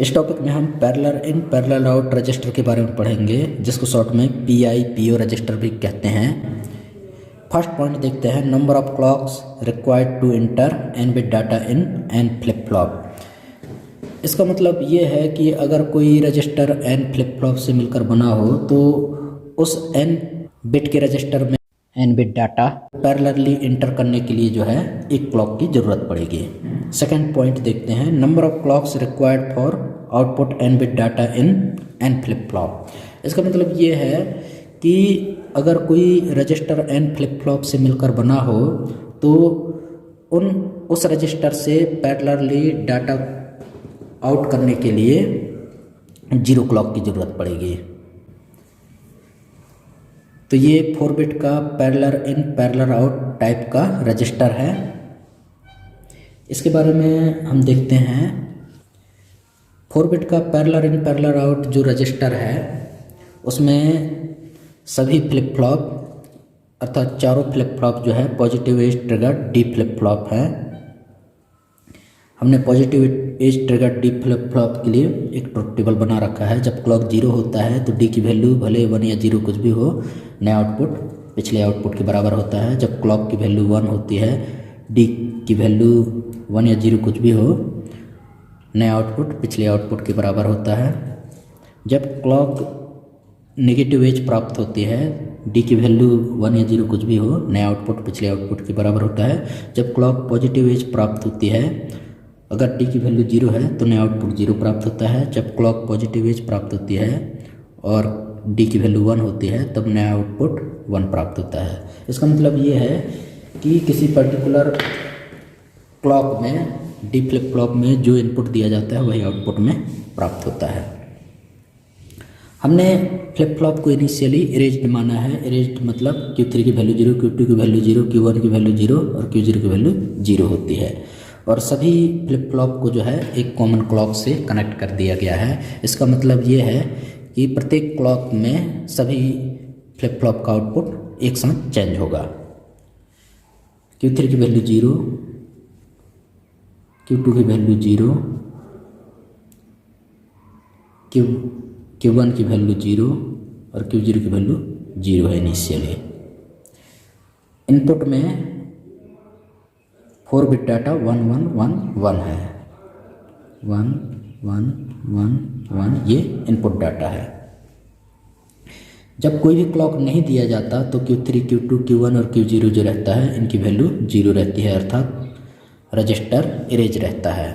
इस टॉपिक में हम parallel in parallel out register के बारे में पढ़ेंगे, जिसको शॉर्ट में PIPO रजिस्टर भी कहते हैं। फर्स्ट पॉइंट देखते हैं, number of clocks required to enter n bit data in n flip flop. इसका मतलब ये है कि अगर कोई रजिस्टर n फ्लिप फ्लॉप से मिलकर बना हो तो उस n बिट के रजिस्टर में n bit data parallelly inter करने के लिए जो है एक क्लॉक की ज़रूरत पड़ेगी। सेकंड पॉइंट देखते हैं, number of clocks required for output n bit data in n flip flop. इसका मतलब ये है कि अगर कोई रजिस्टर n फ्लिप फ्लॉप से मिलकर बना हो तो उस रजिस्टर से पैरेलली डाटा आउट करने के लिए 0 क्लॉक की ज़रूरत पड़ेगी। तो ये 4 बिट का parallel in parallel out type का रजिस्टर है। इसके बारे में हम देखते हैं। 4 बिट का पैरेलल इन पैरेलल आउट जो रजिस्टर है उसमें सभी फ्लिप फ्लॉप अर्थात चारों फ्लिप फ्लॉप जो है positive edge trigger D flip flop है। हमने positive edge trigger D flip flop के लिए एक ट्रुथ टेबल बना रखा है। जब क्लॉक 0 होता है तो डी की वैल्यू भले 1 या 0 कुछ भी हो, नया आउटपुट पिछले आउटपुट के बराबर होता है। जब क्लॉक की वैल्यू 1 होती है, डी की वैल्यू 1 या 0 कुछ भी हो, नया आउटपुट पिछले आउटपुट के बराबर होता है। जब क्लॉक नेगेटिव एज प्राप्त होती है, डी की वैल्यू 1 या 0 कुछ भी हो, नया आउटपुट पिछले आउटपुट के बराबर होता है। जब क्लॉक पॉजिटिव एज प्राप्त होती है, अगर डी की वैल्यू 0 है तो नया आउटपुट 0 प्राप्त होता है। जब क्लॉक पॉजिटिव एज प्राप्त होती है और डी की वैल्यू 1 होती है तब नया आउटपुट 1 प्राप्त होता है। इसका मतलब ये है कि किसी पर्टिकुलर क्लॉक में डी फ्लिप फ्लॉप में जो इनपुट दिया जाता है वही आउटपुट में प्राप्त होता है। हमने फ्लिप फ्लॉप को इनिशियली इरेज्ड माना है। इरेज्ड मतलब Q3 की वैल्यू 0, Q2 की वैल्यू 0, Q1 की वैल्यू 0 और Q0 की वैल्यू 0 होती है। और सभी फ्लिप फ्लॉप को जो है एक कॉमन क्लॉक से कनेक्ट कर दिया गया है। इसका मतलब ये है कि प्रत्येक क्लॉक में सभी फ्लिप फ्लॉप का आउटपुट एक साथ चेंज होगा। Q3 की वैल्यू 0, Q2 की वैल्यू 0, Q1 की वैल्यू 0 और Q0 की वैल्यू 0 है इनिशियली। इनपुट में 4 बिट डाटा 1 1 1 1 है। 1 1 1 1 ये इनपुट डाटा है। जब कोई भी क्लॉक नहीं दिया जाता तो Q3 Q2 Q1 और Q0 जो रहता है इनकी वैल्यू 0 रहती है, अर्थात रजिस्टर इरेज रहता है।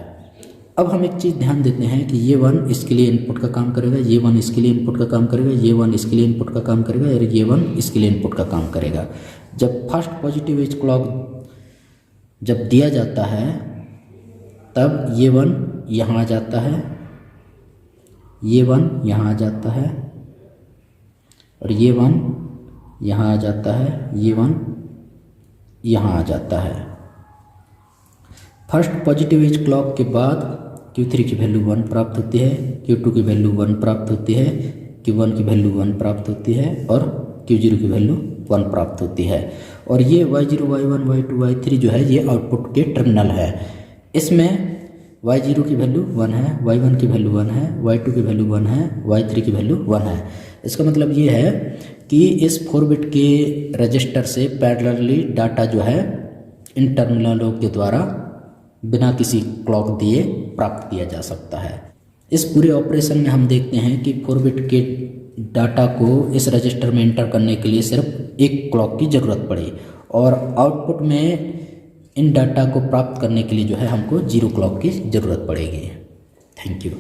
अब हम एक चीज़ ध्यान देते हैं कि ये 1 इसके लिए इनपुट का काम करेगा, ये 1 इसके लिए इनपुट का काम करेगा, ये 1 इसके लिए इनपुट का काम करेगा और ये 1 इसके लिए इनपुट का काम करेगा। जब फर्स्ट पॉजिटिव एज क्लॉक जब दिया जाता है तब ये 1 यहाँ आ जाता है, ये 1 यहाँ आ जाता है और ये 1 यहाँ आ जाता है, ये 1 यहाँ आ जाता है। फर्स्ट पॉजिटिव एज क्लॉक के बाद Q3 की वैल्यू 1 प्राप्त होती है, Q2 की वैल्यू 1 प्राप्त होती है, Q1 की वैल्यू 1 प्राप्त होती है और Q0 की वैल्यू 1 प्राप्त होती है। और ये Y0 Y1 Y2 Y3 जो है ये आउटपुट के टर्मिनल है। इसमें Y0 की वैल्यू 1 है, Y1 की वैल्यू 1 है, Y2 की वैल्यू 1 है, Y3 की वैल्यू 1 है। इसका मतलब ये है कि इस 4 बिट के रजिस्टर से पैरेलली डाटा जो है इन टर्मिनलों के द्वारा बिना किसी क्लॉक दिए प्राप्त किया जा सकता है। इस पूरे ऑपरेशन में हम देखते हैं कि 4 बिट के डाटा को इस रजिस्टर में एंटर करने के लिए सिर्फ एक क्लॉक की ज़रूरत पड़ी और आउटपुट में इन डाटा को प्राप्त करने के लिए जो है हमको 0 क्लॉक की ज़रूरत पड़ेगी। Thank you.